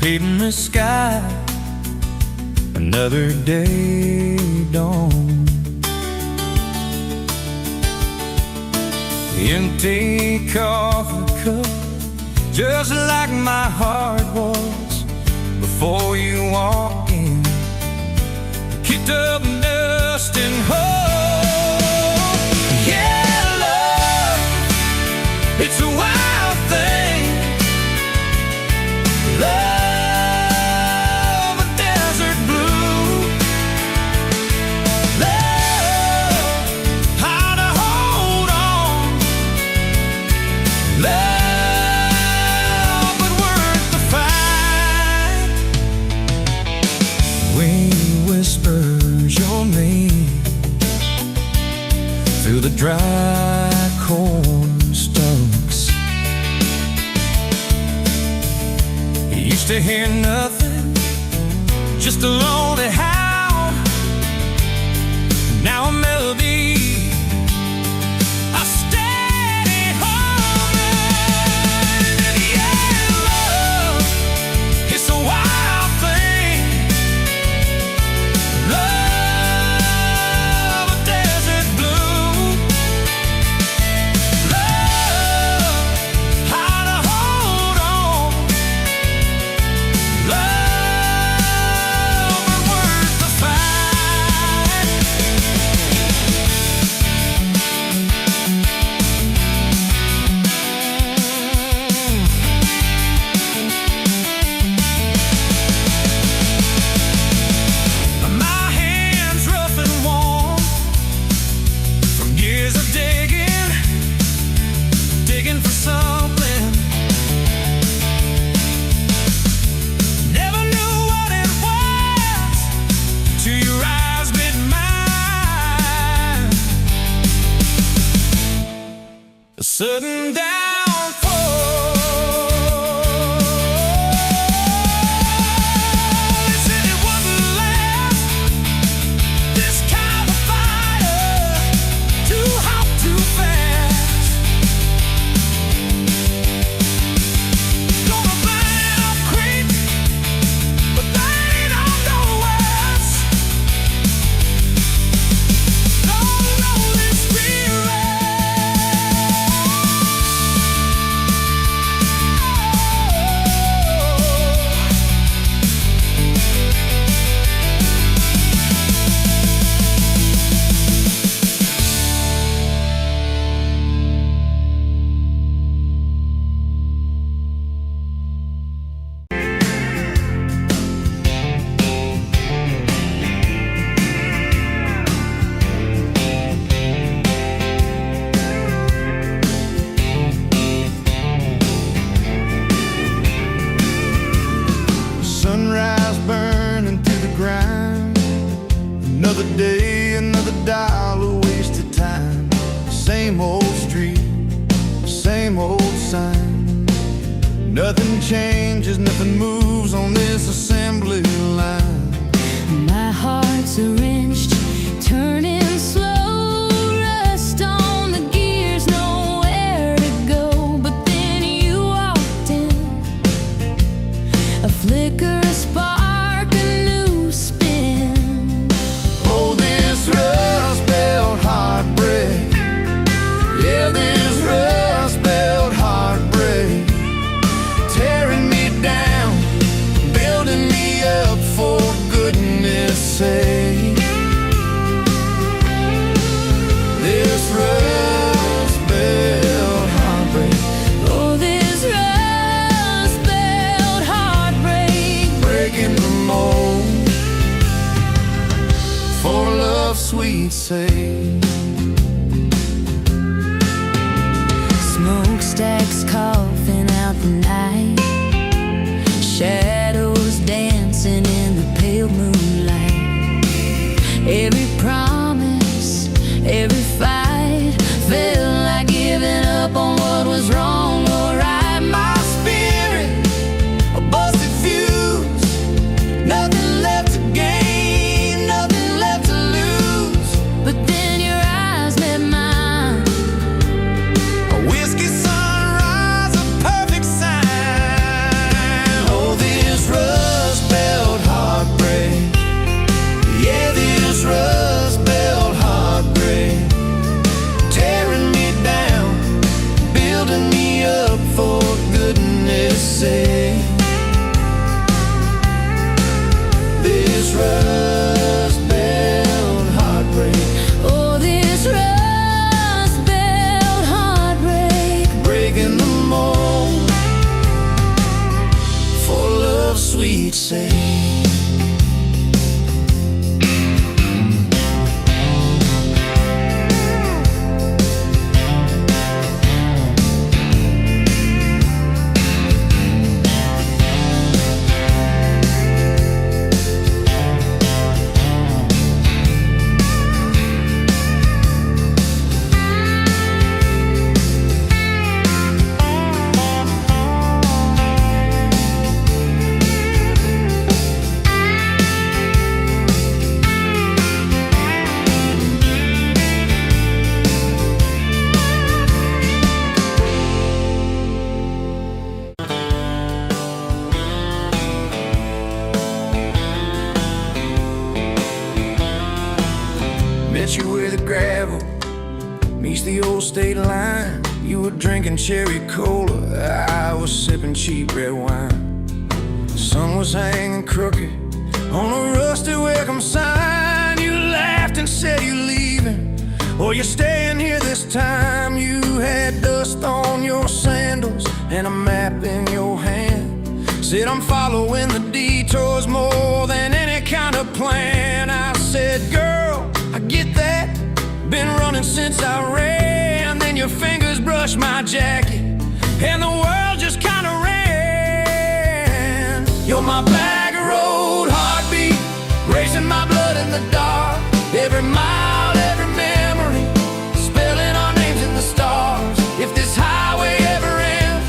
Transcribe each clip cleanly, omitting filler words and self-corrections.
in the sky, another day dawned. Empty coffee cup, just like my heart was before you walked in. Kicked up dust and hope. Yeah, love, it's a wild thing. Love, a desert blue. Love, how to hold on. Love, but worth the fight. Wind whispers your name through the dry corn stalks. Used to hear nothing, just a lonely howl. Now a melody, a steady humming. And yeah, love, it's a wild thing. Love, a desert blue. Love, how to hold on. Love, but worth the fight. My hands rough and warm from years of digging for something. Never knew what it was till your eyes met mine. A sudden downfall. They said it wouldn't last. This kind of fire, too hot, too fast. Gonna burn up quick, but they don't know us. Don't know this sunrise burning through the grind. Another day, another dollar wasted time. Same old street, same old sign. Nothing changes, nothing moves on this assembly line. My heart's a wrenched, turning slow, rust on the gears, nowhere to go. But then you walked in, a flicker, a spark, a new spin. Oh, this rust belt heartbreak. Yeah, this rust belt heartbreak. Tearing me down, building me meets the old state line. You were drinking cherry cola, I was sipping cheap red wine. The sun was hanging crooked on a rusty welcome sign. You laughed and said you're leaving, or you're staying here this time. You had dust on your sandals and a map in your hand. Said I'm following the detours more than any kind of plan. I said, girl, I get that, been running since I ran. Then your fingers brushed my jacket and the world just kinda ran. You're my back road heartbeat, racing my blood in the dark. Every mile, every memory, spelling our names in the stars. If this highway ever ends,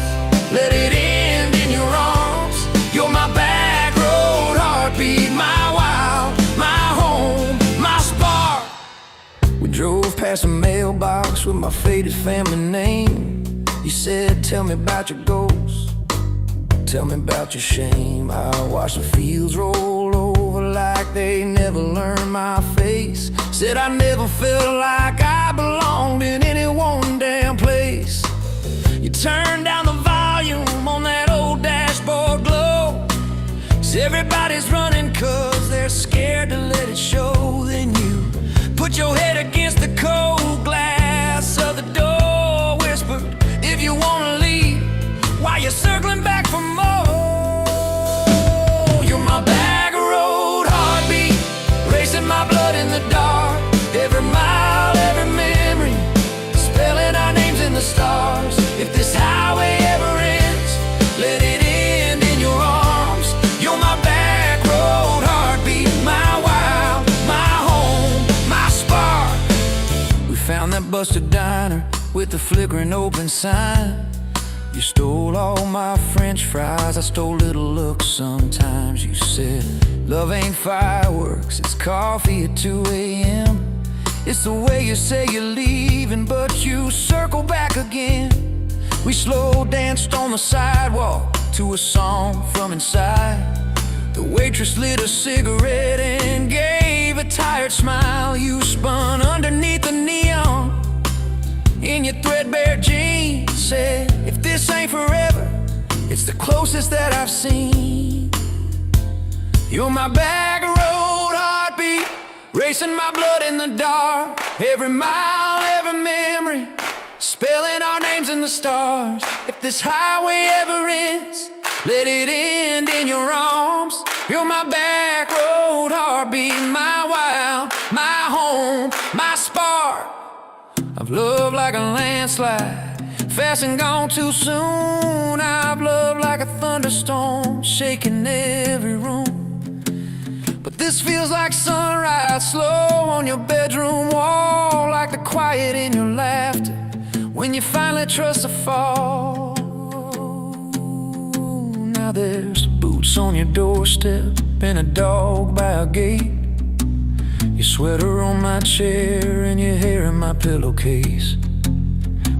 let it end in your arms. You're my back road heartbeat, my wild, my home, my spark. We drove past a mailbox with my faded family name. You said, tell me about your goals, tell me about your shame. I watched the fields roll over like they never learned my face. Said I never felt like I belonged in any one damn place. You turned down the volume on that old dashboard glow. 'Cause everybody's running 'cause they're scared to let it show. Then you put your head against the cold glass of the door, whispered, if you wanna leave, why you circling back for more? You're my back road heartbeat, racing my blood in the dark. Every mile, every memory, spelling our names in the stars. If this highway ever ends, let it end in your arms. You're my back road heartbeat, my wild, my home, my spark. We found that busted diner with the flickering open sign. You stole all my French fries, I stole little looks sometimes. You said, love ain't fireworks, it's coffee at 2 a.m. It's the way you say you're leaving, but you circle back again. We slow danced on the sidewalk to a song from inside. The waitress lit a cigarette and gave a tired smile. You spun underneath the neon in your threadbare jeans. Said, if this ain't forever, it's the closest that I've seen. You're my back road heartbeat, racing my blood in the dark. Every mile, every memory, spelling our names in the stars. If this highway ever ends, let it end in your arms. You're my back road heartbeat, my wild, my home, my spark. I've loved like a landslide, fast and gone too soon. I've loved like a thunderstorm, shaking every room. But this feels like sunrise, slow on your bedroom wall, like the quiet in your laughter when you finally trust a fall. Now there's boots on your doorstep and a dog by a gate. Your sweater on my chair and your hair in my pillowcase.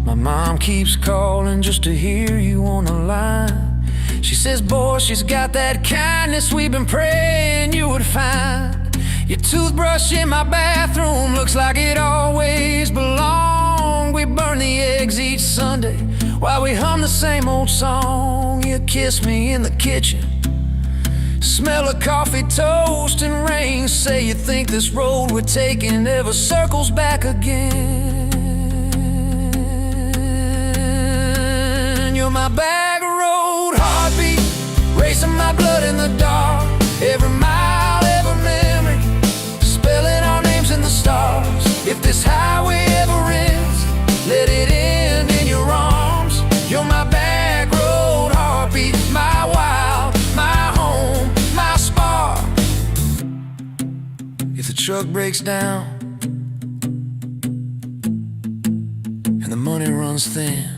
My mom keeps calling just to hear you on the line. She says, boy, she's got that kindness we've been praying you would find. Your toothbrush in my bathroom looks like it always belonged. We burn the eggs each Sunday while we hum the same old song. You kiss me in the kitchen, smell of coffee, toast, and rain. Say you think this road we're taking never circles back again. You're my back road heartbeat, racing my blood in the dark. Every mile, every memory, spelling our names in the stars. If this highway ever ends, let it end in your arms. You're my back road heartbeat, my wild, my home, my spark. If the truck breaks down and the money runs thin,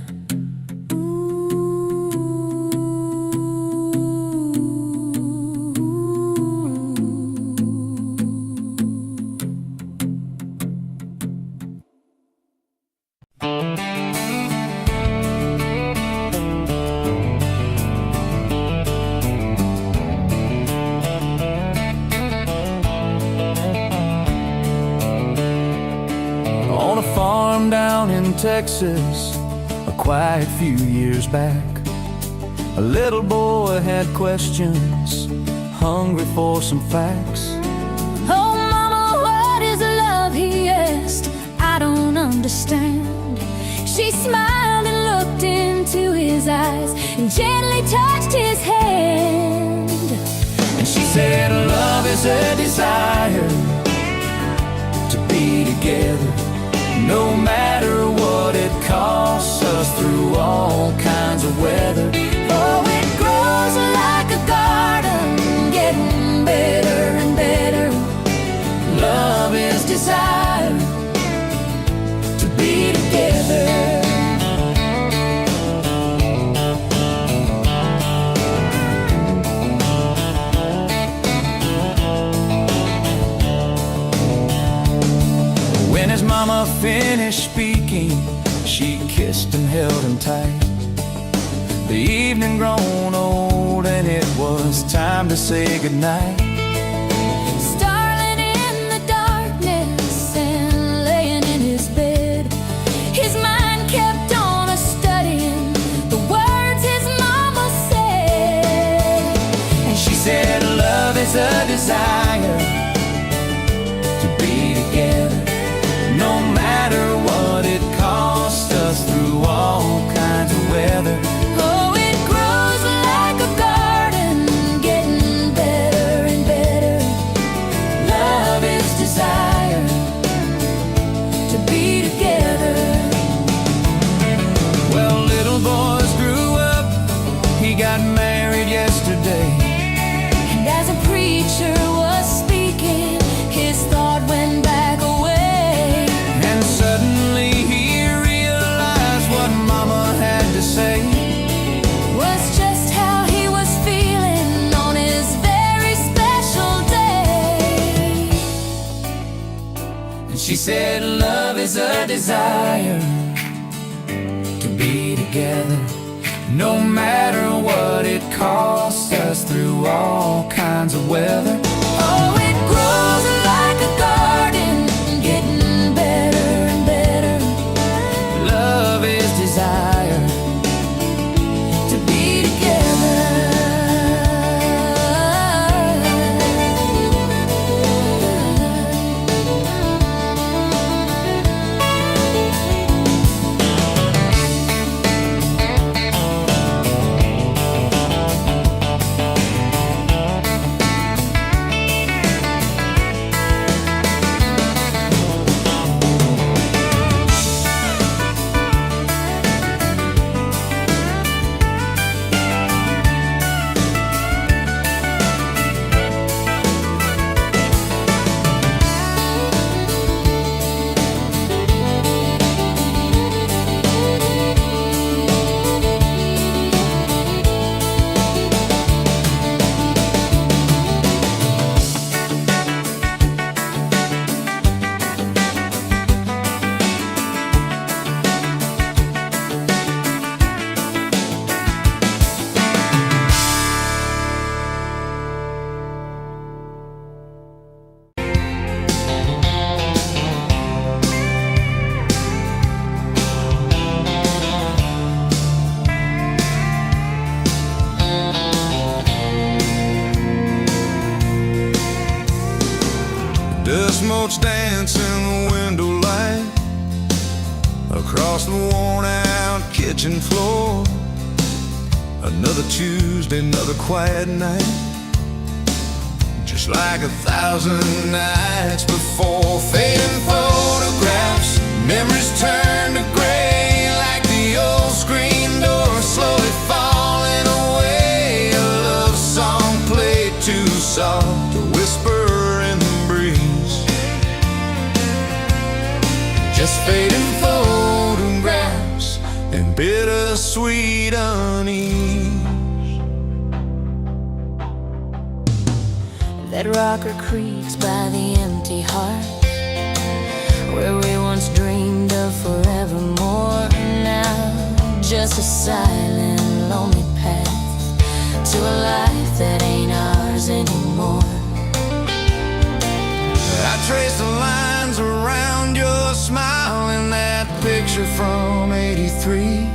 farm down in Texas a quiet few years back. A little boy had questions, hungry for some facts. Oh, mama, what is love? He asked. I don't understand. She smiled and looked into his eyes and gently touched his hand. And she said, love is a desire to be together, no matter what it costs us, through all kinds of weather. Oh, it grows like a garden, getting better and better. Love is desire to be together. When his mama finished speaking, she kissed and held him tight. The evening grown old and it was time to say goodnight. Starling in the darkness and laying in his bed, his mind kept on studying the words his mama said. And she said, love is a desire to be together, no matter what it costs us, through all kinds of weather. Oh, it grows like a garden, getting better and better. Love is desire To be together. Well, little boys grew up, he got married yesterday. And as a preacher was speaking, his thought went back away. And suddenly he realized what mama had to say. Was just how he was feeling on his very special day. And she said, love is a desire to be together, no matter what it costs us, through all kinds of weather. Oh, it grows like a garden, getting better and better. Love is desire To be together. Dust motes dance in the window light across the worn out kitchen floor. Another Tuesday, another quiet night, just like 1,000 nights before. Fading photographs, memories turn to gray, like the old screen door slowly falling away. A love song played too soft to whisper in the breeze, just fading photographs and bittersweet unease. That rocker creaks by the empty heart, where we once dreamed of forevermore. Now just a silent, lonely path to a life that ain't ours anymore. I trace the lines around your smile in picture from '83.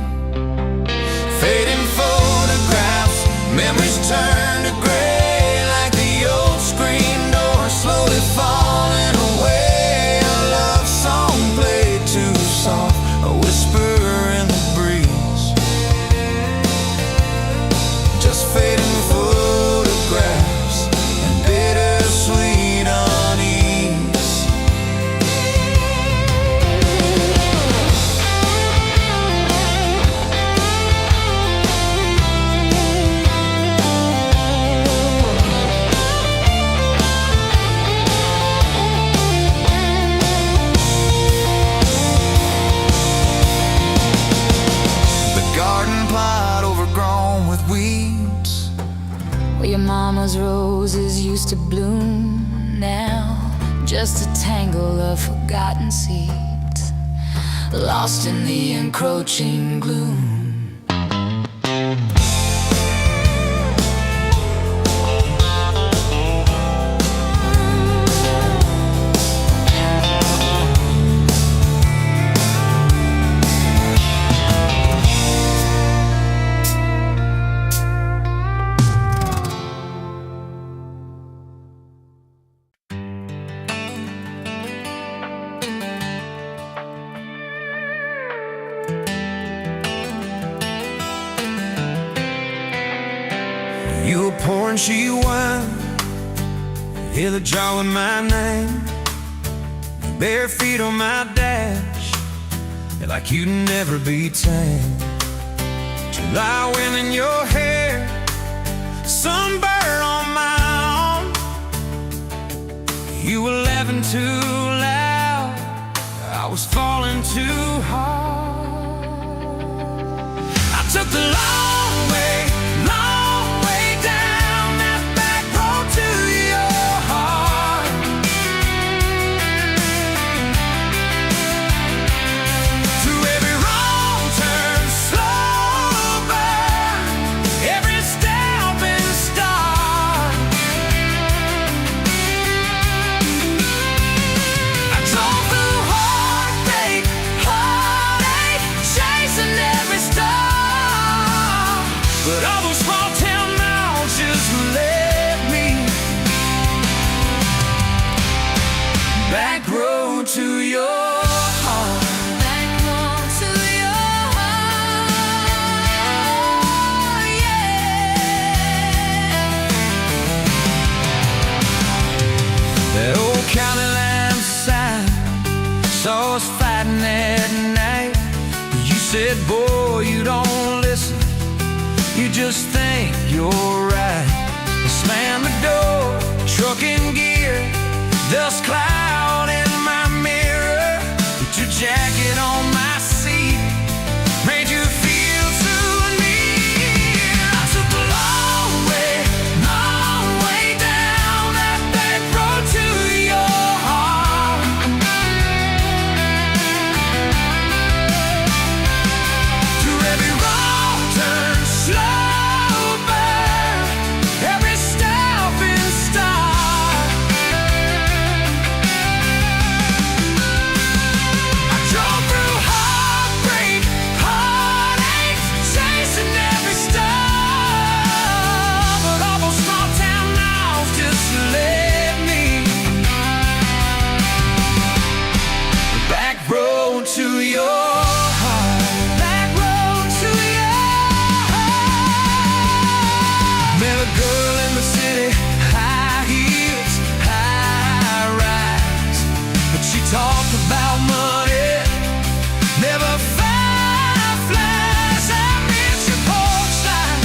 Fading photographs, memories turn to gray, like the old screen door slowly falling away. A love song played too soft, a whisper in the breeze. Just fading photographs and bittersweet unease. Where your mama's roses used to bloom, now just a tangle of forgotten seeds, lost in the encroaching gloom. You were pouring she wine, hear the jar with my name, bare feet on my dash, you're like you'd never be tamed. July wind in your hair, sunburn on my arm. You were laughing too loud, I was falling too hard. I took the long way down that back road to your heart. Through every wrong turn, slow burn, every step and start. I drove through heartache, chasing every star. But all those small town miles just led me back road to your heart. Back home to your heart, yeah. That old county line sign saw us fighting that night. You said, boy, you don't listen, you just think you're right. I slammed the door, truck in gear, dust cloud in my mirror. Put your jacket on my seat, made you feel too near. I took the long way down that back road to your heart. Through every wrong turn, slow burn, every step and start. I drove through heartbreak, heartache, chasing every star. But all those small town miles just led me back road to your heart. Back road to your heart. Met a girl in the city, high heels, high rise. But she talked about money, never fireflies. I miss your porch light,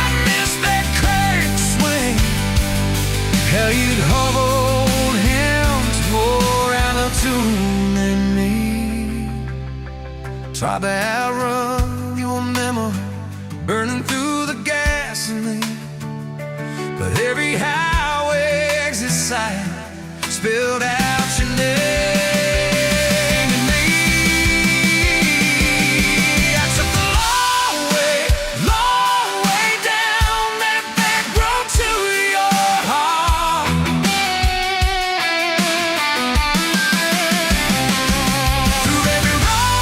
I miss that curtain swing. How you'd hold hands more out of tune than me. Tried to outrun your memory, burning through the gasoline. But every highway exit sign spilled out your name to me. I took the long way down that back road to your heart. Through every wrong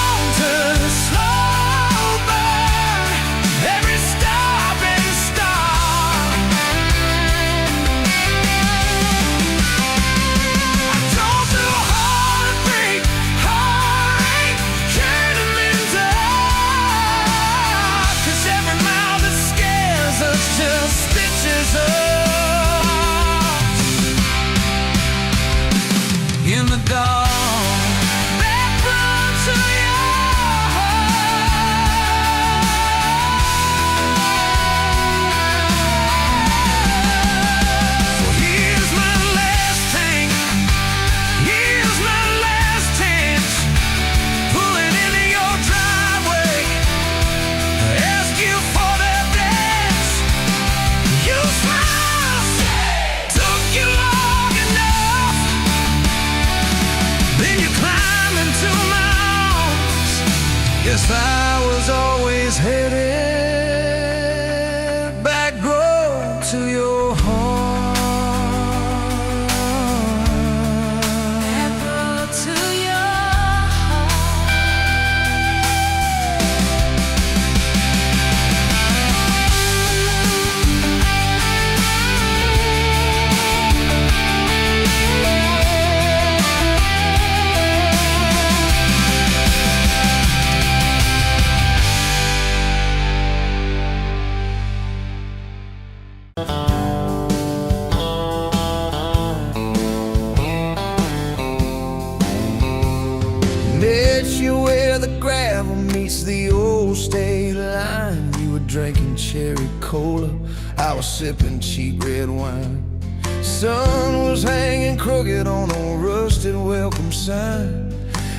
Guess I was always headed back road to your heart. Back road to your heart. Met you where the gravel meets the old state line. You were drinking cherry cola, I was sipping cheap red wine. Sun was hanging crooked on a rusted welcome sign.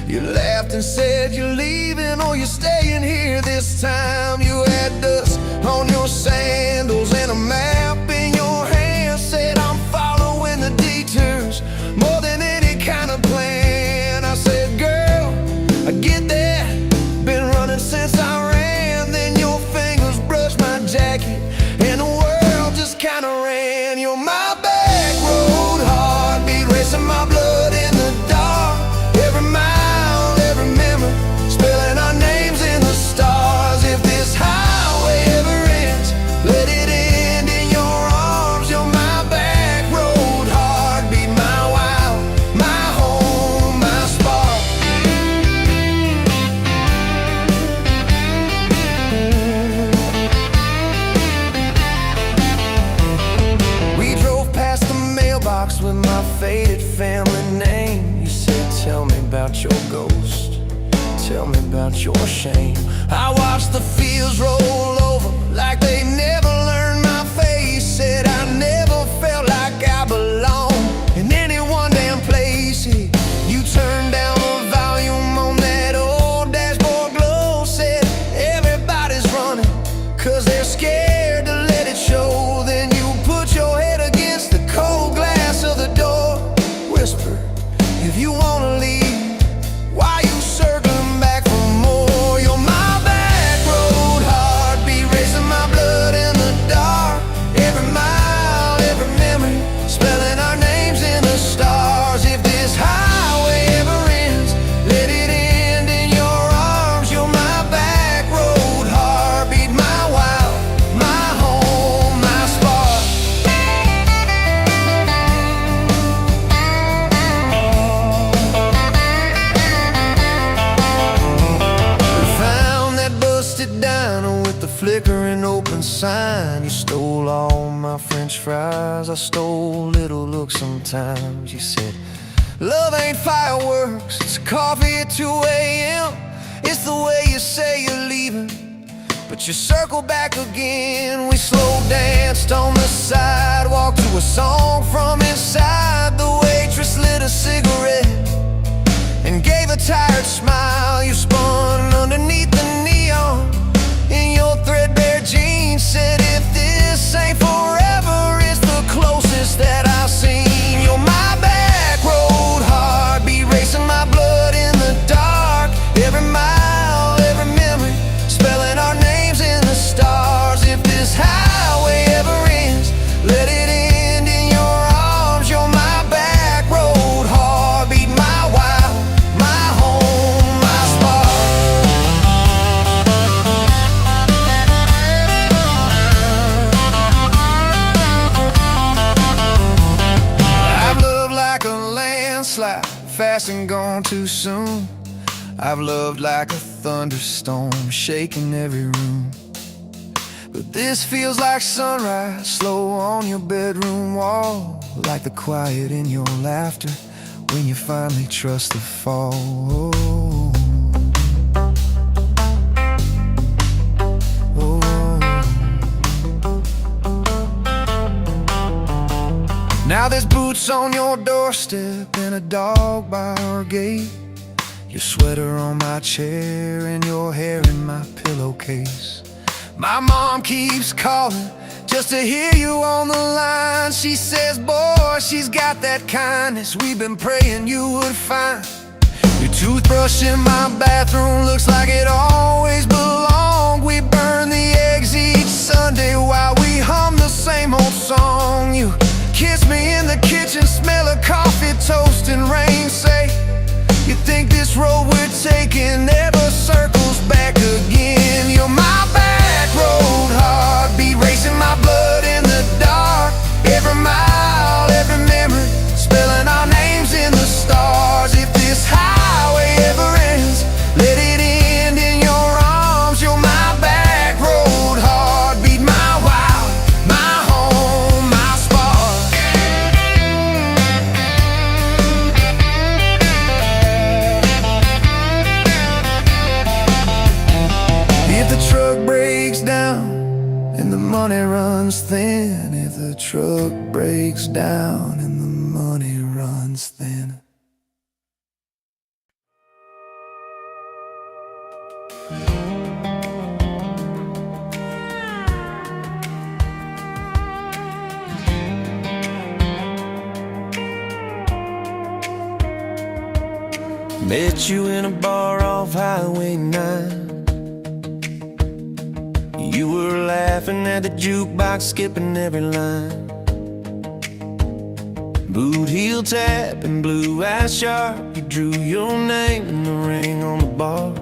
You laughed and said you're leaving or you're staying here this time. You had dust on your sandals and a map in your hand. Said I'm following the detours more than any kind of plan. I said, girl, I get that, been running since I ran. Then your fingers brushed my jacket and the world just kinda ran. You're my back road heartbeat, racing my blood in the dark. Every mile, every memory, spelling our names in the stars. If this highway ever ends, let it end in your arms. You're my back road heartbeat, my wild, my home, my spark. We drove past the mailbox with my faded family name. You said, tell me about your ghost, tell me about your shame. I watched the fields roll over like they never learned my face. Said I never felt like I belonged in any one damn place. You turned down the volume on that old dashboard glow. Said everybody's running 'cause they're scared to let it show. Then you put your head against the cold glass of the door. Whisper, if you wanna leave, why you circling back for more? You're my back road heartbeat, racing my blood in the dark. Every mile, every memory, spelling our names in the stars. If this highway ever ends, let it end in your arms. You're my back road heartbeat, my wild, my home, my spark. We found that busted diner with the flickering open sign. You stole all my French fries, I stole little looks sometimes. You said, love ain't fireworks, it's coffee at 2 a.m. It's the way you say you're leaving, but you circle back again. We slow danced on the sidewalk to a song from inside. The waitress lit a cigarette and gave a tired smile. You spun underneath the neon in your threadbare jeans. Said if this ain't forever, it's the closest that I've seen. You're my back road heartbeat, racing my blood in the dark. Every mile, every memory, spelling our names in the stars. If this highway ever ends, let it end in your arms. You're my back road heartbeat, my wild, my home, my spark. I've loved like a landslide, fast and gone too soon. I've loved like a thunderstorm, shaking every room. But this feels like sunrise, slow on your bedroom wall. Like the quiet in your laughter when you finally trust the fall. Now there's boots on your doorstep and a dog by our gate. Your sweater on my chair and your hair in my pillowcase. My mom keeps calling just to hear you on the line. She says, boy, she's got that kindness we've been praying you would find. Your toothbrush in my bathroom looks like it all this road we're taking never circles back again. You're my back road heartbeat, racing my blood in the dark. Every mile, every memory, spelling our names in the stars. If this highway ever ends, let it end in your arms. You're my back road heartbeat, my wild, my home, my spark. If the truck breaks down and the money runs thin, if the truck breaks down and the money runs thin. Met you in a bar off Highway 9. You were laughing at the jukebox, skipping every line. Boot heel tap and blue eyes sharp, you drew your name in the ring on the bar.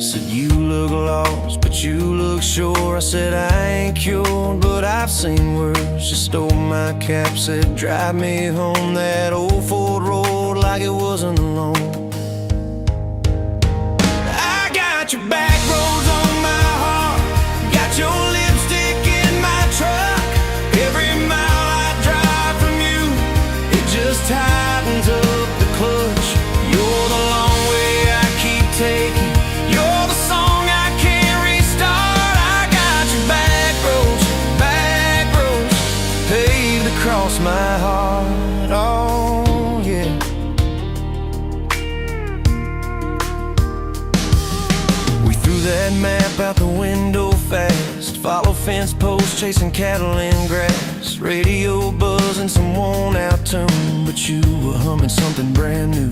Said you look lost, but you look sure. I said I ain't cured, but I've seen worse. You stole my cap, said drive me home that old Ford road like it wasn't alone. I got your back roads on my heart, got your lipstick in my truck. Every mile I drive from you, it just tightens up the clutch. You're the long way I keep taking, you're the song I can't restart. I got your back roads paved across my heart. Oh yeah. We threw that map out the window fast, follow fence posts, chasing cattle in grass. Radio buzzing some worn out tune, but you were humming something brand new.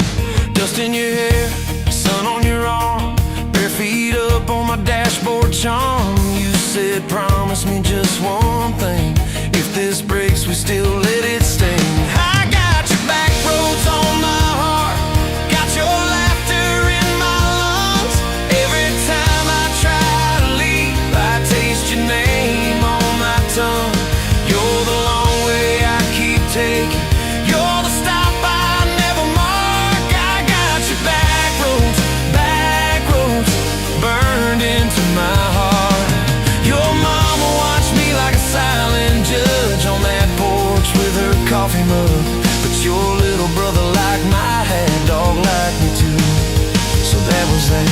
Dust in your hair, sun on your arm, bare feet up on my dashboard charm. You said promise me just one thing, if this breaks we still let it sting. I got your back roads on my heart, got your laughter in my lungs. Every time I try to leave, I taste your name on my tongue. You're the long way I keep taking, you're the stop I never mark. I got your back roads burned into my heart. Your mama watched me like a silent judge on that porch with her coffee mug, but your little brother liked my hat, dog liked me too. So that was that.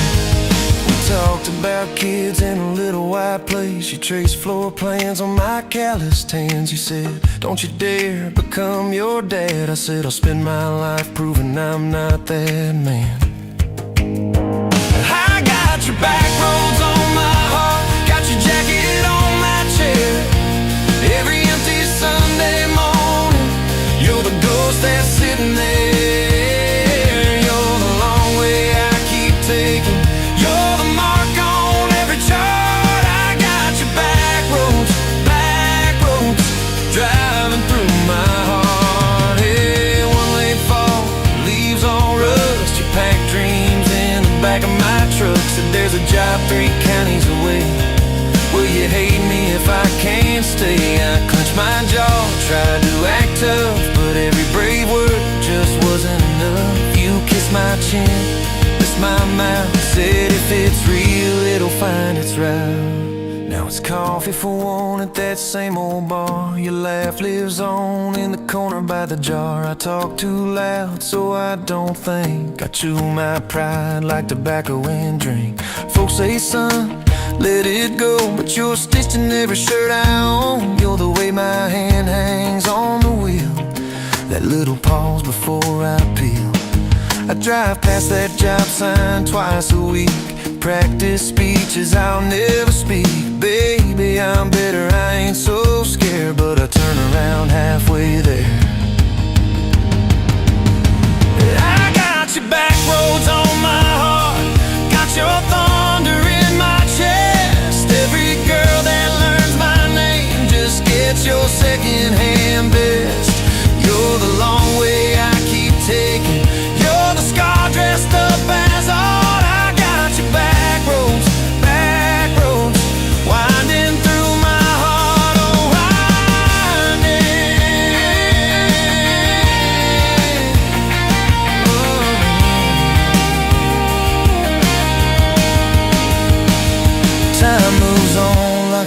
We talked about kids in a little white place. You traced floor plans on my calloused hands. You said, don't you dare become your dad. I said, I'll spend my life proving I'm not that man. I got your back roads on my heart, got your jacket on my chair. Every empty Sunday morning, you're the ghost that's sitting there. You're the long way I keep taking, you're the mark on every chart. I got your back roads driving through my heart. Hey, one late fall, leaves all rust. You pack dreams in the back of my truck. Said there's a job 3 counties away. Will you hate me if I can't stay? I clenched my jaw, tried to act tough, but every brave word just wasn't enough. You kissed my chin, kissed my mouth, said if it's real, it'll find its route. Now it's coffee for one at that same old bar. Your laugh lives on in the corner by the jar. I talk too loud, so I don't think. I chew my pride like tobacco and drink. Folks say, son, let it go, but you're stitched in every shirt I own. You're the way my hand hangs on the wheel, that little pause before I peel. I drive past that job sign twice a week, practice speeches I'll never speak. Baby, I'm better, I ain't so scared, but I turn around halfway there. I got your back roads on my heart, got your thunder in my chest. Every girl that learns my name just gets your second-hand best. You're the long way I keep taking, you're the scar dressed up and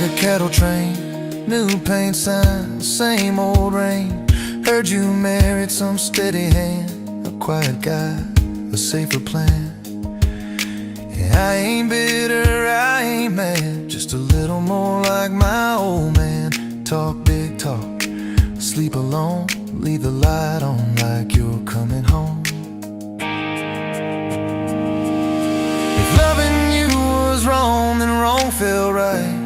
a kettle train, new paint sign, same old rain. Heard you married some steady hand, a quiet guy, a safer plan. Yeah, I ain't bitter, I ain't mad, just a little more like my old man. Talk big talk, sleep alone, leave the light on like you're coming home. If loving you was wrong, then wrong felt right.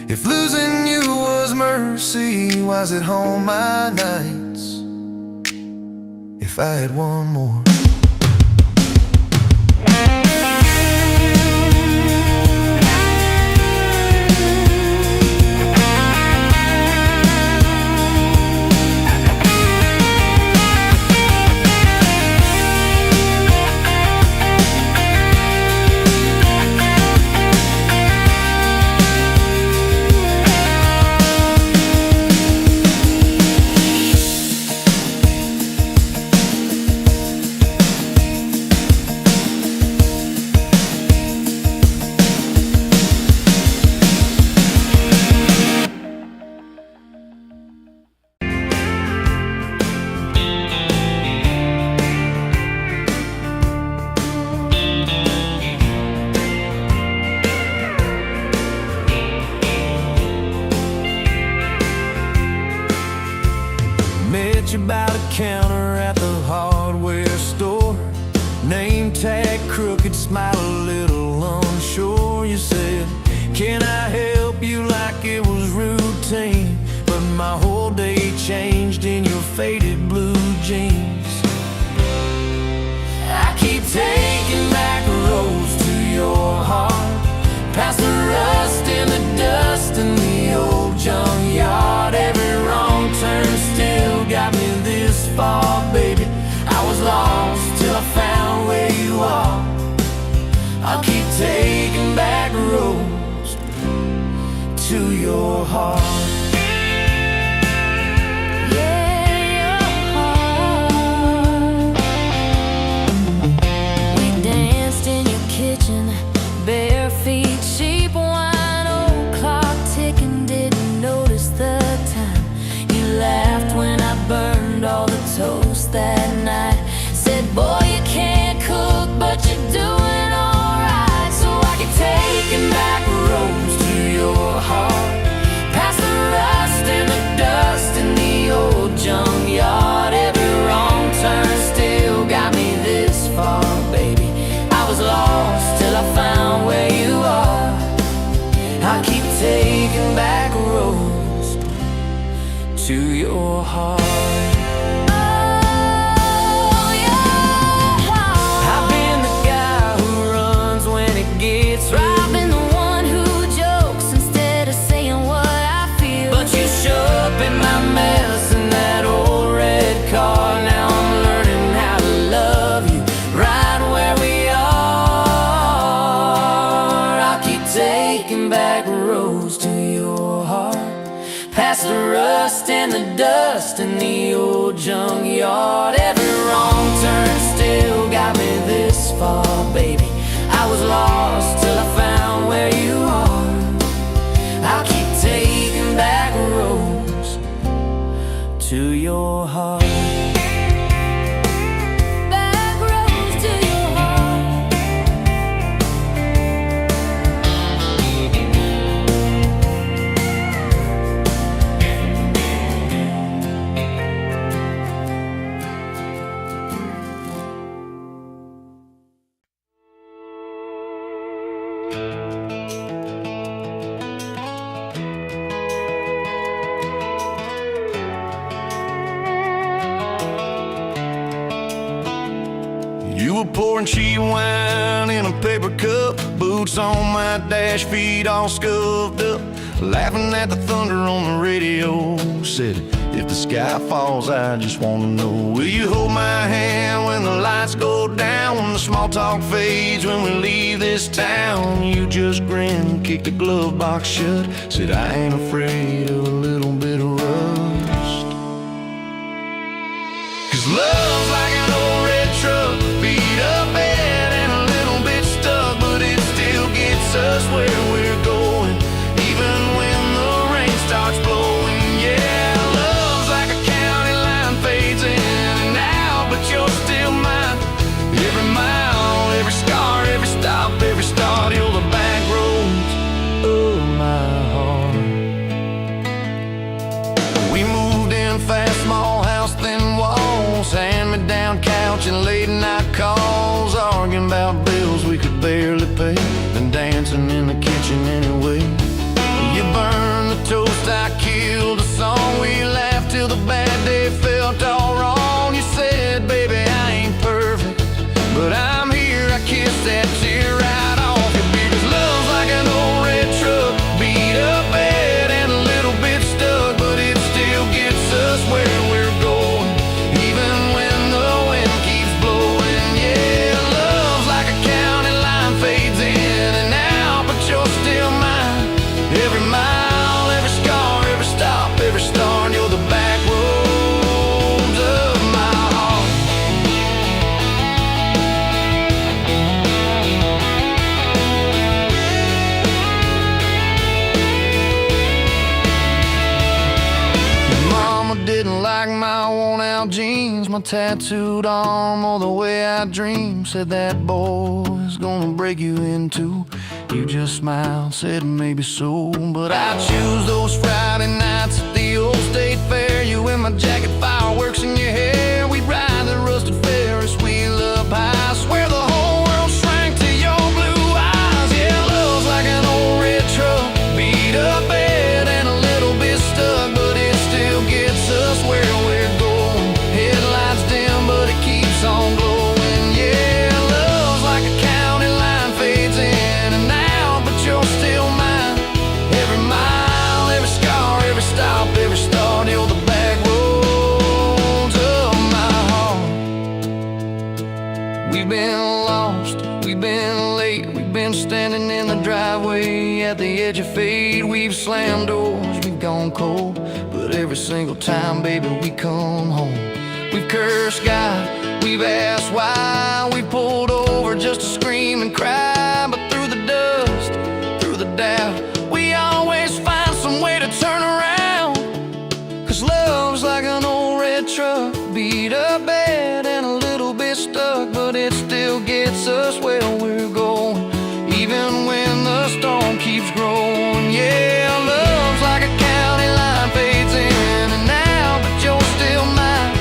If losing you was mercy, why's it home my nights? If I had one more. Met you by the counter at the hardware store. Name tag crooked, smile a little unsure. You said, can I help you, like it was routine. But my whole day changed in your faded blue jeans. I keep taking back roads to your heart, past the rust and the dust and the old junkyard. Every wrong turn still got me this far, baby. I was lost till I found where you are. I'll keep taking back roads to your heart. Bare feet, cheap wine, old clock ticking, didn't notice the time. You laughed when I burned all the toast that night. Said, boy, you can't cook, but you're doing alright. So I keep taking back roads to your heart, past the rust and the dust in the old junkyard. Every wrong turn still got me this far, baby. I was lost till I found where you are. I keep taking back roads to your heart. Oh, yeah. I've been the guy who runs when it gets right. I've been the one who jokes instead of saying what I feel. But you show up in my mess in that old red car. Now I'm learning how to love you right where we are. Taking back roads to your heart, past the rust and the dust in the old junkyard. Every wrong turn still got me this far, baby. I was lost till I found where you are. I'll keep taking back roads to your heart. You were pouring cheap wine in a paper cup, boots on my dash, feet all scuffed up, laughing at the thunder on the radio. Said, if the sky falls, I just wanna know, will you hold my hand when the lights go down, when the small talk fades, when we leave this town? You just grinned, kicked the glove box shut, said, I ain't afraid of a little bit of rust. 'Cause love's like an old red truck, beat up bed and a little bit stuck, but it still gets us where we're going. my tattooed arm, oh, the way I dreamed. Said that boy's gonna break you in two. You just smiled, said maybe so. But I choose those Friday nights at the old state fair. You in my jacket, fireworks in your hair. We'd ride the rusted Ferris wheel up high. Swear the whole world shrank to your blue eyes. Yeah, love's like an old red truck, beat up bed and a little bit stuck, but it still gets us where we're going. Headlights dim, but it keeps on glowing. Yeah, love's like a county line, fades in and out, but you're still mine. Every mile, every scar, every stop, every start, you're the back roads of my heart. We've been lost, we've been late, we've been standing in the driveway at the edge of fate. We've slammed doors, we've gone cold, but every single time, baby, we come home. We've cursed God, we've asked why, we pulled over just to scream and cry. But through the dust, through the doubt, we always find some way to turn around. 'Cause love's like an old red truck, beat up bad and a little bit stuck, but it still gets us where we're going, even when the storm keeps growing. Yeah, love's like a county line, fades in and out, but you're still mine.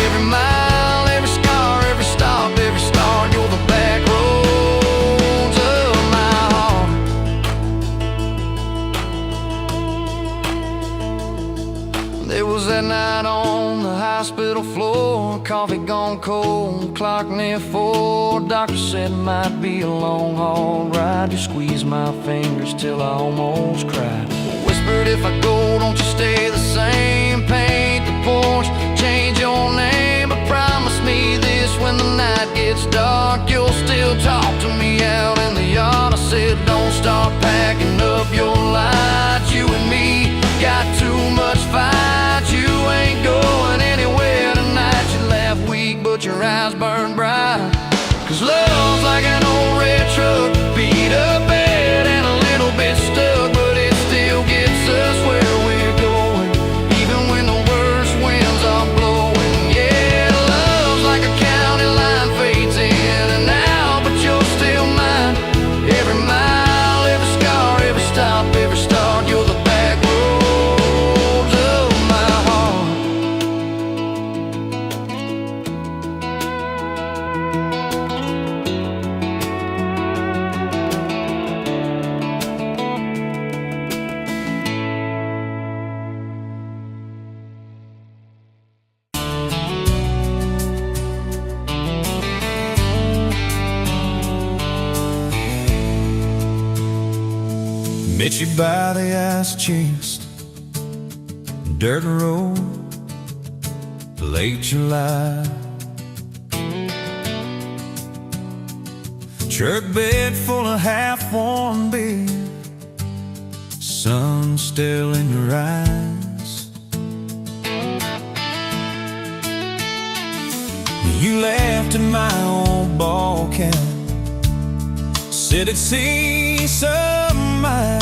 Every mile, every scar, every stop, every start, you're the back roads of my heart. There was that night on the hospital floor, coffee gone cold, clock near 4. Doctor said it might be a long haul ride. You squeezed my fingers till I almost cried. Whispered, if I go, don't you stay the same. Paint the porch, change your name, but promise me this, when the night gets dark, you'll still talk to me out in the yard. I said, don't start packing up your lights. You and me got too much fight. You ain't going anywhere tonight. You laugh weak, but your eyes burn bright. 'Cause love's like an old red truck, beat up bad and a little bit stuck, but it still gets us where we're going, even when the worst winds are blowing. Yeah, love's like a county line, fades in and out, but you're still mine. Every mile, every scar, every stop, every start, you're the back roads of my heart. Met you by the ice chest, dirt road, late July. Truck bed full of half-warm beer, sun still in your eyes. You laughed at my old ball cap, said it'd see some miles.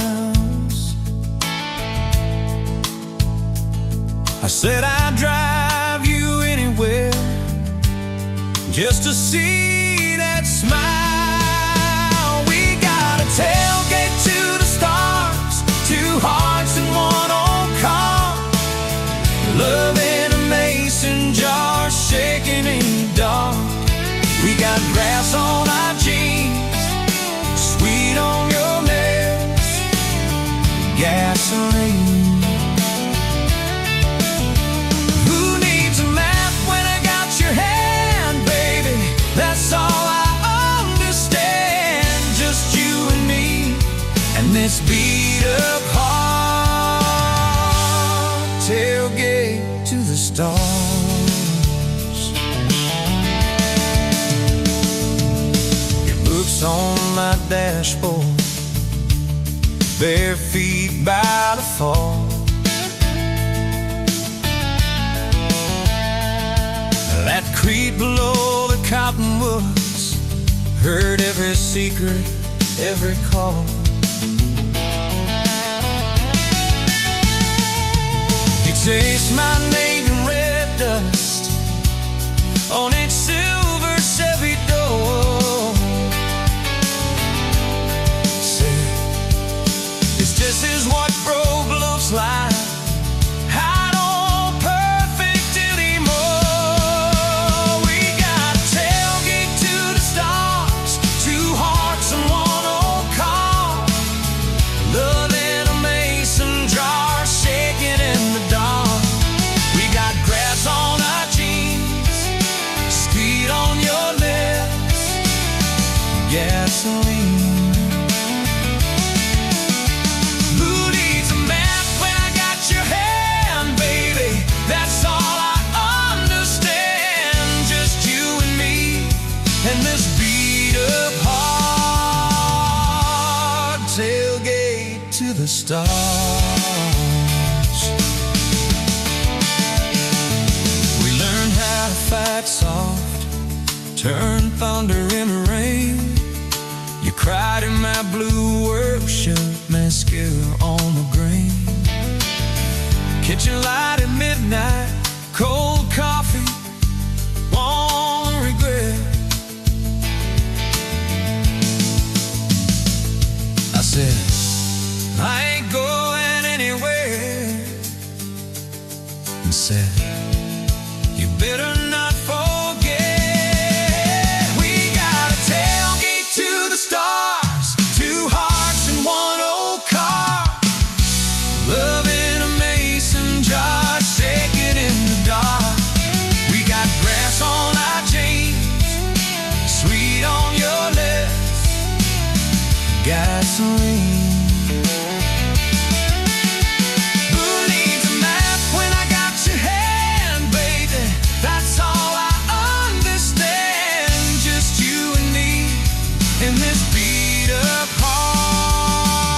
I said I'd drive you anywhere just to see that smile. We got a tailgate to the stars, 2 hearts in one old car, love in a mason jar, shaking in the dark. We got grass on our jeans, sweet on your lips, gasoline. Who needs a map when I got your hand, baby? That's all I understand. Just you and me, and this beat up heart, tailgate to the stars. Your books on my dashboard, bare feet by the fall. That creek below the cottonwoods, heard every secret, every call. You taste my name in red dust, on its silver Chevy door. Said, it's just as what broke looks like. I don't perfect anymore. We got a tailgate to the stars, 2 hearts and 1 old car. Love in a mason jar, shaking in the dark. We got grass on our jeans, speed on your lips, gasoline. Who needs a map when I got your hand, baby? That's all I understand. Just you and me and this beat up heart. Tailgate to the stars. We learned how to fight soft, turn thunder into rain. You cried in my blue work shirt, mascara on the grain. Kitchen light at midnight, cold coffee, won't regret. I said, I ain't going anywhere. And said, you better not forget. We got a tailgate to the stars, 2 hearts and 1 old car. Love in a mason jar, shaking in the dark. We got grass on our jeans, sweet on your lips, gasoline. Who needs a map when I got your hand, baby? That's all I understand. Just you and me in this beat up heart.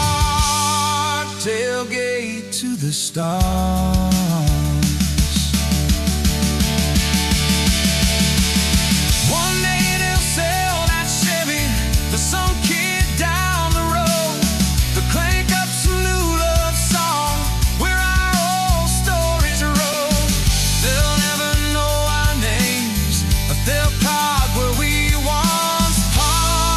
Tailgate to the stars. One day they'll sell that Chevy to some kid down the road. They'll crank up some new love song where our old stories roll. They'll never know our names, but they'll park where we once parked,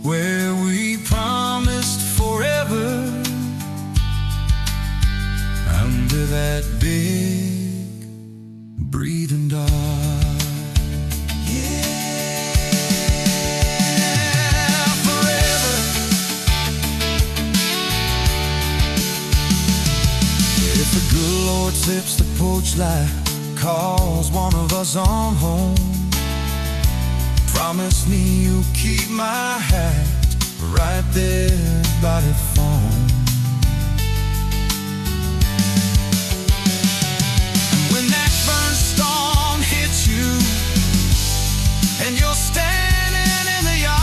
where we promised forever under that big breathing dog. Yeah, forever. If the good Lord sips the porch light, calls one of us on home, promise me you'll keep my hat right there by the phone. When that burn storm hits you and you're standing in the yard,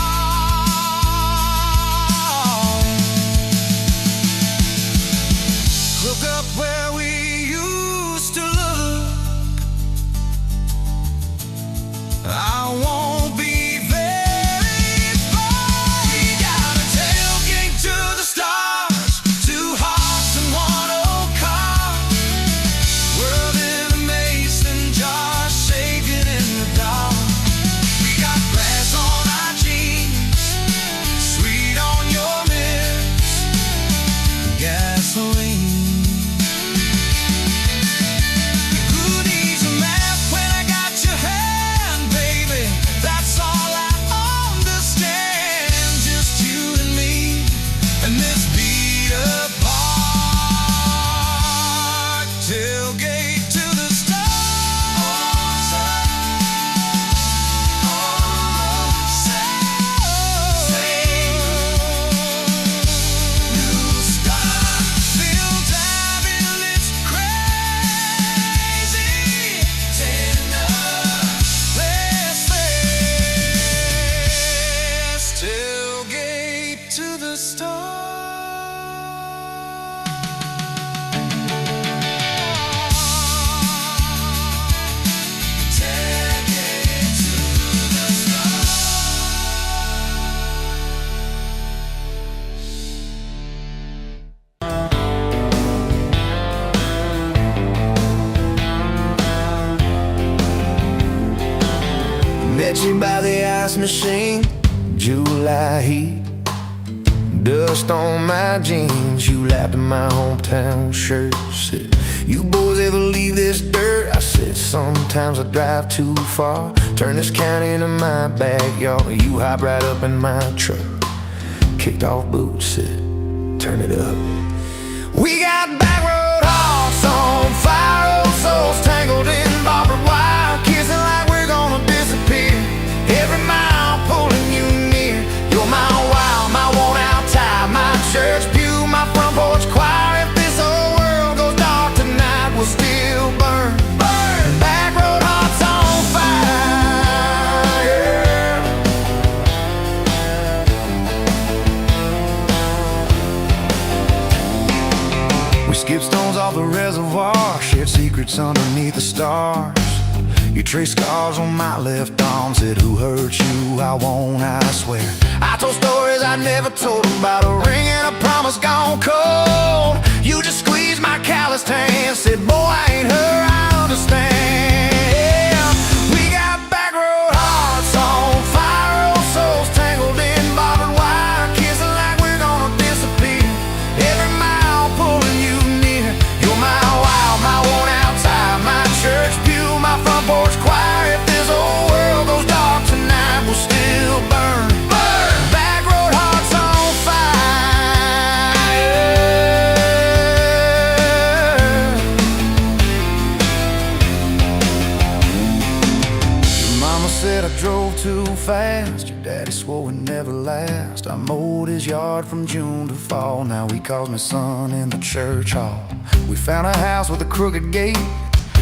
look up where we used to look. I won't be very far. We got a tailgate to the stars, Met you by the ice machine, July heat, dust on my jeans. You lapped in my hometown shirt. Said, you boys ever leave this dirt? I said, sometimes I drive too far. Turn this county into my backyard. You hop right up in my truck, kicked off boots, said, turn it up. We got back road hearts on fire, old souls tangled in barbed wire, kissing like we're gonna disappear. Every mile pulling you near. You're my wild, my worn out tie, my church pew, my front porch choir. If this whole world goes dark tonight, we'll still burn. Burn! Back road hearts on fire. We skip stones off the reservoir, shared secrets underneath the stars. You trace scars on my left arm, said who hurt you, I won't, I swear. I told stories I never told about a ring and a promise gone cold. You just squeezed my calloused hand, said boy I ain't her, I understand. We got back road hearts on fire, old souls tangled in barbed wire, kissing like we're gonna disappear. Every mile pulling you near. You're my wild, my worn out tie, my church pew, my front porch choir. If this whole world goes dark tonight, we'll still burn. Burn! Back road hearts on fire. Your mama said I drove too fast. Your daddy swore we'd never last. I mowed his yard from June to fall. Now he calls me son in the church hall. We found a house with a crooked gate,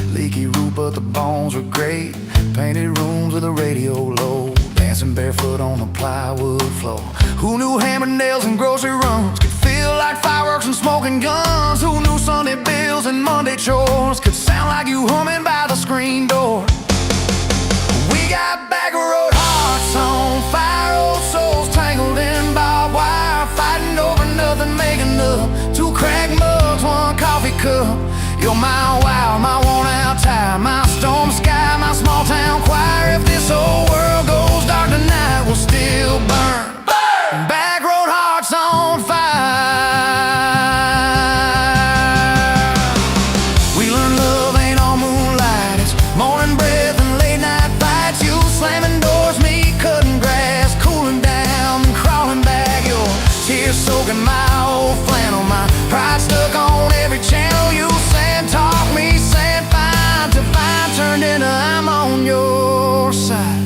leaky roof, but the bones were great. Painted rooms with a radio low, dancing barefoot on the plywood floor. Who knew hammer nails and grocery runs could feel like fireworks and smoking guns? Who knew Sunday bills and Monday chores could sound like you humming by the screen door? We got back road hearts on fire, old souls tangled in barbed wire, fighting over nothing, making up two cracked mugs, one coffee cup. You're my wild, my worn out tie, my storm sky, my small town choir. If this whole world goes dark tonight, we'll still burn. Burn! Back road hearts on fire. We learned love ain't all moonlight, it's morning breath and late night fights. You slamming doors, me cutting grass, cooling down and crawling back. Your tears soaking my old flannel, my pride stuck on every channel. You talk me, said fine to fine, turned into I'm on your side.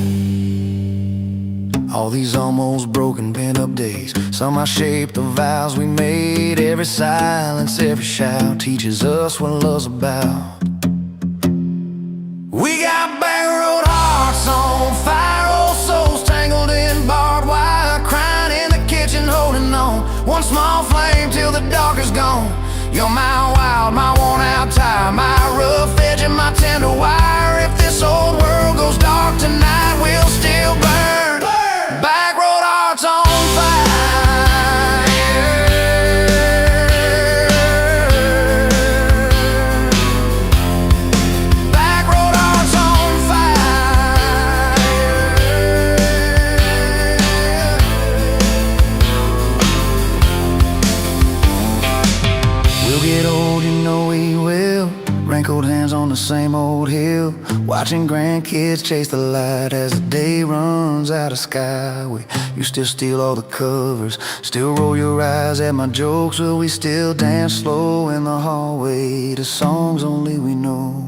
All these almost broken pent-up days, somehow shaped the vows we made. Every silence, every shout teaches us what love's about. We got back road hearts on fire, old souls tangled in barbed wire, crying in the kitchen, holding on one small flame till the dark is gone. You're my wild, my worn out tie, my rough edge and my tender wire. If this old world goes dark tonight, we'll still burn. Burn! Back road hearts on fire. Back road hearts on fire. We'll get old, you know we will. Wrinkled hands on the same old hill, watching grandkids chase the light as the day runs out of sky. You still steal all the covers, still roll your eyes at my jokes. Will we still dance slow in the hallway to songs only we know?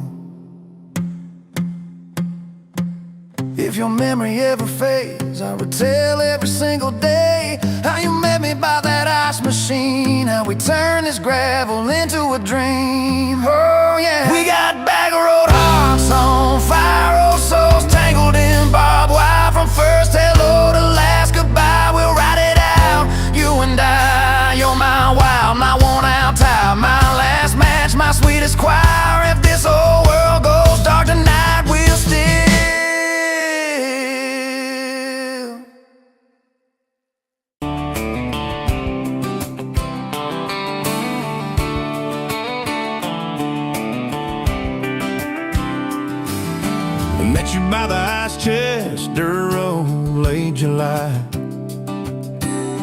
If your memory ever fades, I retell every single day how you met me by that ice machine, how we turned this gravel into a dream. Oh yeah, we got back road hearts on fire, old souls tangled in barbed wire. From first hello to last goodbye, we'll ride it out, you and I. You're my wild, my worn out tie, my last match, my sweetest choir. If this whole world goes dark tonight, we'll still Met you by nice Chester Road, late July.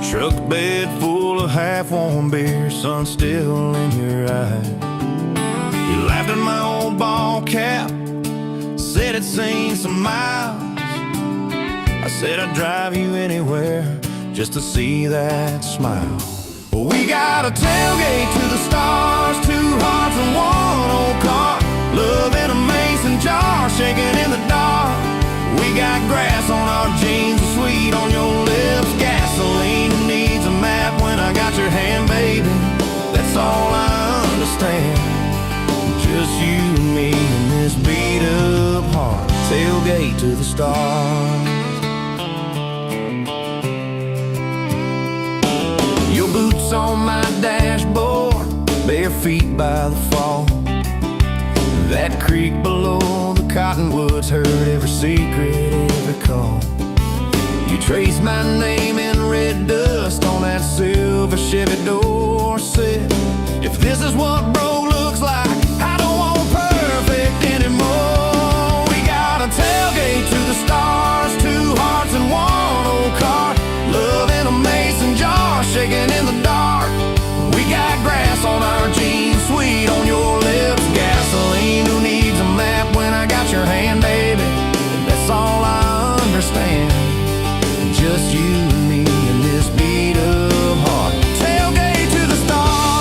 Truck bed full of half-warm beer, sun still in your eye. You laughed at my old ball cap, said it's seen some miles. I said I'd drive you anywhere just to see that smile. We got a tailgate to the stars, 2 hearts and 1 old car. Love in a mason jar, shaking in the dark. We got grass on our jeans, sweet on your lips. Gasoline who needs a map when I got your hand, baby. That's all I understand. Just you and me and this beat up heart. Tailgate to the stars. Your boots on my dashboard, bare feet by the fall. That creek below the cottonwoods heard every secret, every call. You traced my name in red dust on that silver Chevy Dorset. If this is what broke looks like, I don't want perfect anymore. We got a tailgate to the stars, 2 hearts and 1 old car. Love in a mason jar, shaking in the dark. We got grass on our jeans, sweet on your lips. Gasoline who needs a map when I got your hand, baby. That's all I understand. Just you and me and this beat up heart. Tailgate to the stars.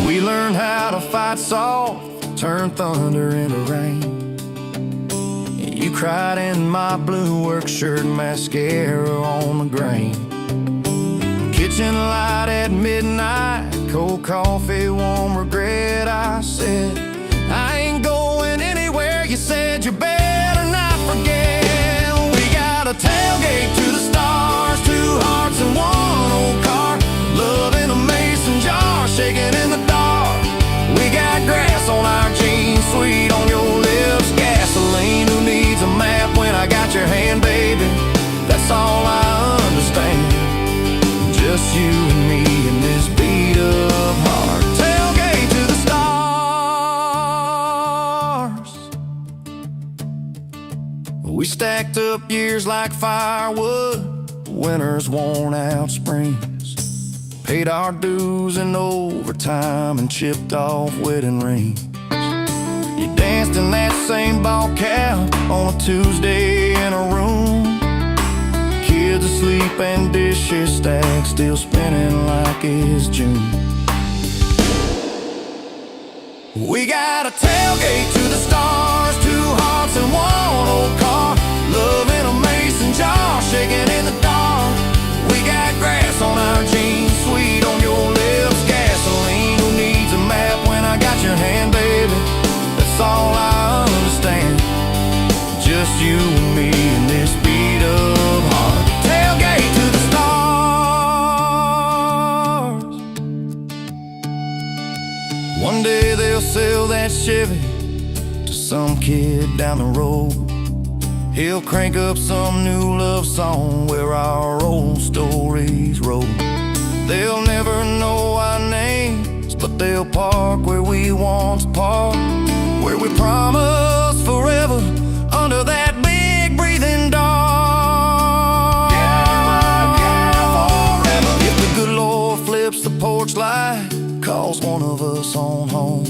We learned how to fight soft, turn thunder into rain. You cried in my blue work shirt, mascara on the grain. Kitchen light at midnight, cold coffee, warm regret. I said, I ain't going anywhere. You said you better not forget. We got a tailgate to the stars, 2 hearts and 1 old car. Love in a mason jar, shaking in the dark. We got grass on our jeans, sweet on your lips. Gasoline who needs a map when I got your hand, baby. That's all I understand. Just you and me and this beat up heart. Tailgate to the stars. We stacked up years like firewood, winters worn out springs. Paid our dues in overtime and chipped off wedding rings. You danced in that same ball cap on a Tuesday in a room. Kids asleep and dishes stacked, still spinning like it's June. We got a tailgate to the stars, 2 hearts and 1 old car. Love in a mason jar, shaking in the dark. We got grass on our jeans, sweet on your lips. Gasoline who needs a map when I got your hand, baby. That's all I understand. Just you and me and this beat up heart. Tailgate to the stars. One day they'll sell that Chevy to some kid down the road. He'll crank up some new love song where our old stories roll. They'll never know our names, but they'll park where we once parked, where we promised forever under that big breathing dog. Yeah, forever. If the good Lord flips the porch light, calls one of us on home,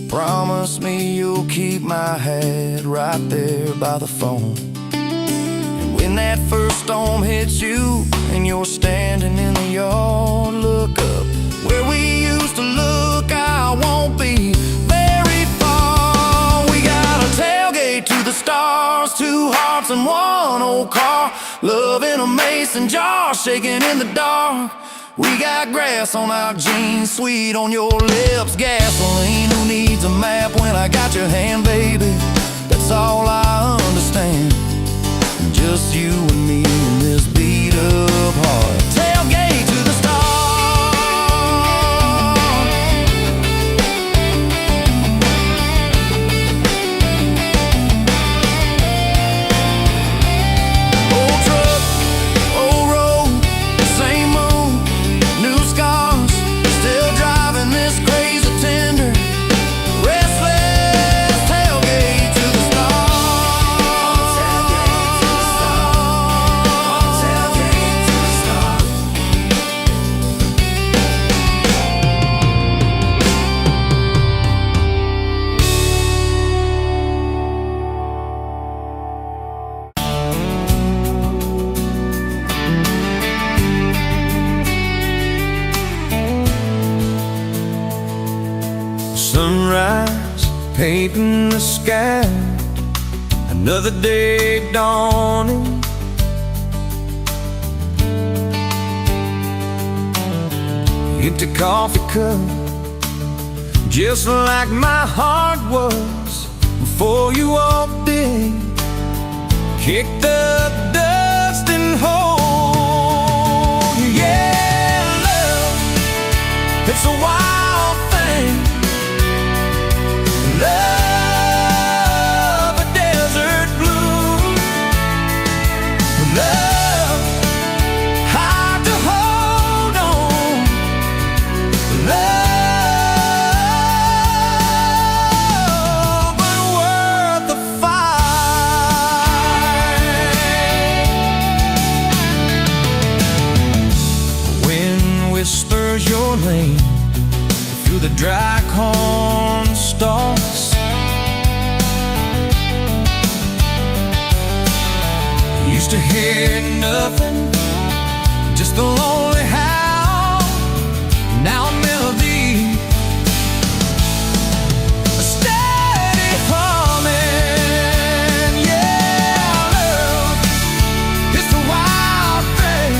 promise me you'll keep my hat right there by the phone. And when that first storm hits you and you're standing in the yard, look up where we used to look. I won't be very far. We got a tailgate to the stars, 2 hearts and 1 old car. Love in a mason jar, shaking in the dark. We got grass on our jeans, sweet on your lips. Gasoline who needs a map when I got your hand, baby. That's all I understand. Just you and me in this beat up heart. Tailgate to the stars. Old truck, old road, painting the sky, another day dawning. Empty coffee cup, just like my heart was before you walked in. Kicked up dust and hold. Yeah, love, it's a wild thing. Love, a desert bloom. Love, hard to hold on. Love, but worth the fight. Wind whispers your name through the dry corn stalks. Used to hear nothing, just the lonely howl. Now a melody, a steady humming. Yeah, love, it's the wild thing.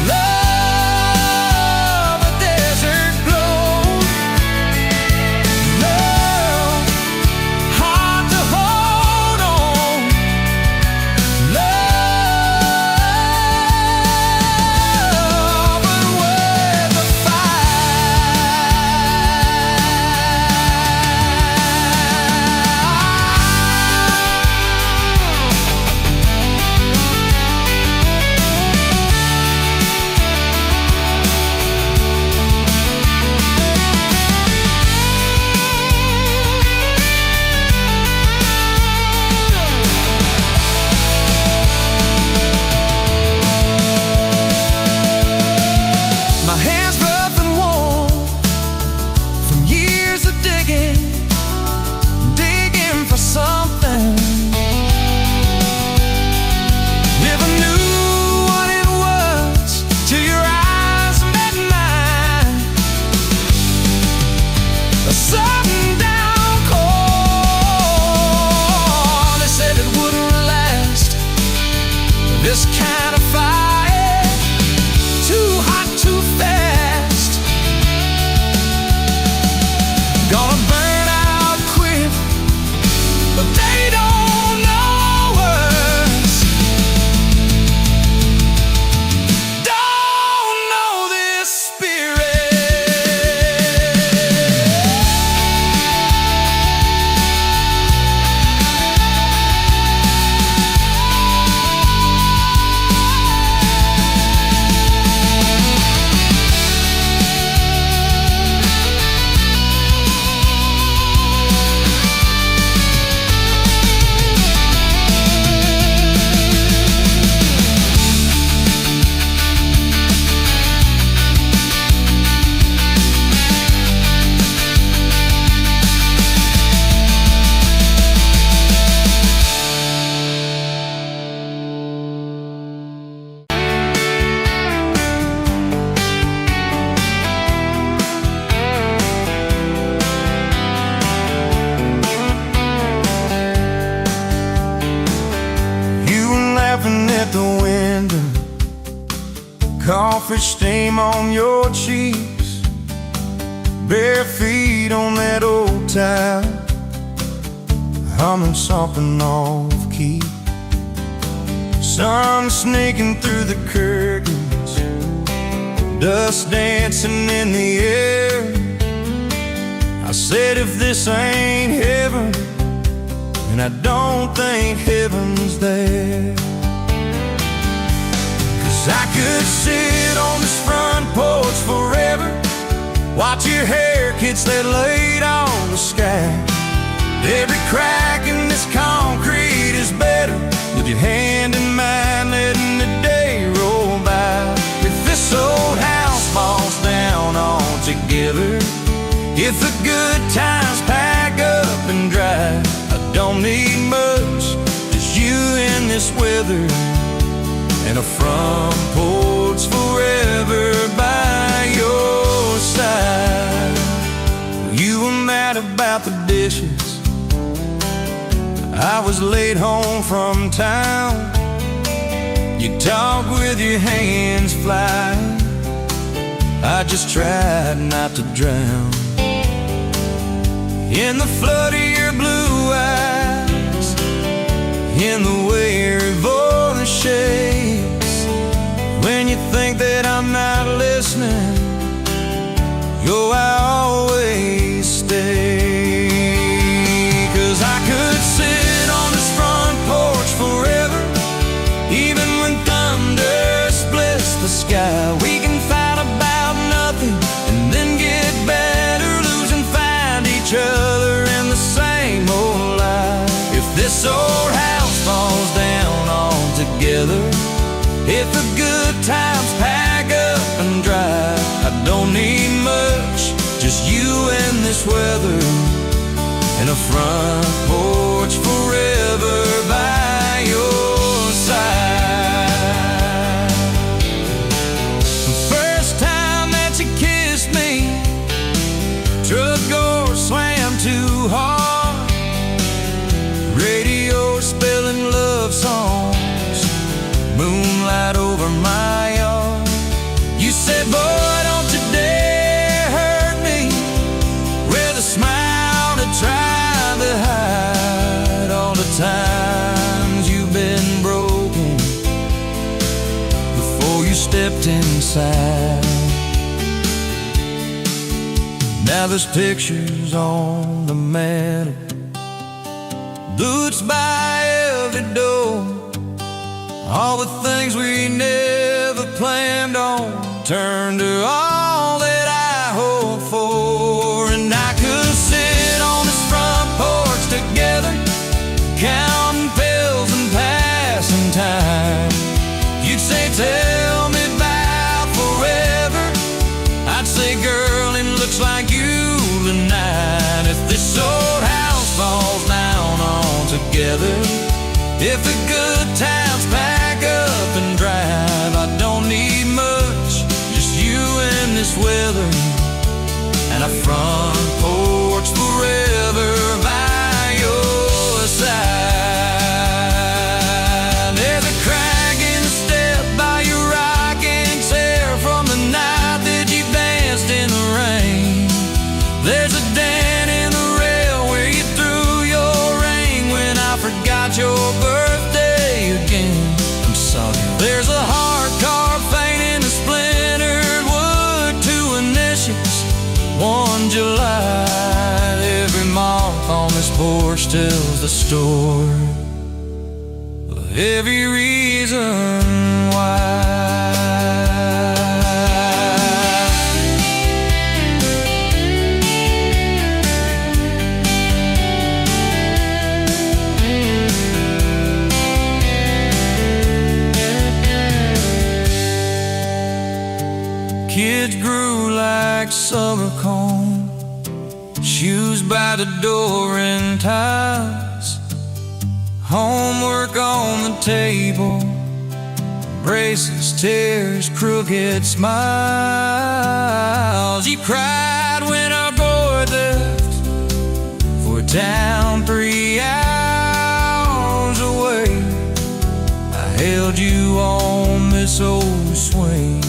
Love, a desert glow. Love, hard to hold on. Love, but worth the My hands rough and worn from years of digging for something. Never knew what it was till your eyes met mine. A sudden down call. They said it wouldn't last. This kind of fire, too hot, too fast. Gonna burn out quick, but they don't know us. Don't know this spirit. At the window, coffee stain on your cheeks, bare feet on that old tile, humming something off key. Sun sneaking through the curtains, dust dancing in the air. I said, if this ain't heaven, then I don't think heaven's there. I could sit on this front porch forever, watch your hair kids that laid on the sky. Every crack in this concrete is better with your hand in mine, letting the day roll by. If this old house falls down altogether, if the good times pack up and drive, I don't need much, just you in this weather and a front porch forever by your side. You were mad about I was late home from town, you talk with your hands flying. I just tried not to drown in the flood of your blue eyes, in the way your voice shakes when you think that I'm not listening. Yo, I always stay, 'cause I could sit on this front porch forever, even when thunder splits the sky. We can fight about nothing and then get better, lose and find each other in the same old lie. If this old house falls down altogether, if the good times pack up and drive, I don't need much, just you and this weather, and a front porch forever by your side. The first time that you kissed me, truck door slammed too hard, radio spelling love songs, moonlight over my yard. You said, boy, don't you dare hurt me, with a smile to try to hide all the times you've been broken before you stepped inside. Now there's pictures on the mantle, boots by every door, all the things we never planned on turned to all that I hope for. And I could sit on this front porch together, counting pills and passing time. You'd say, tell me about forever. I'd say, girl, it looks like you tonight. If this old house falls down altogether, if the good times pack up and drive, I don't need much, just you and this weather, and a front porch forever by your side. There's a crack in the step by your rocking chair from the night that you danced in the rain. There's a dent in the rail where you threw your ring when I forgot your birthday again. I'm sorry. There's a hard carved fate in the splintered wood, two initials, 1 July. Every mark on this porch tells the story of every reason why. Kids grew like summer corn, shoes by the door in ties, homework on the table, braces, tears, crooked smiles. You cried when our boy left for a town 3 hours away. I held you on this old swing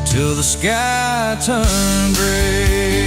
till the sky turned gray.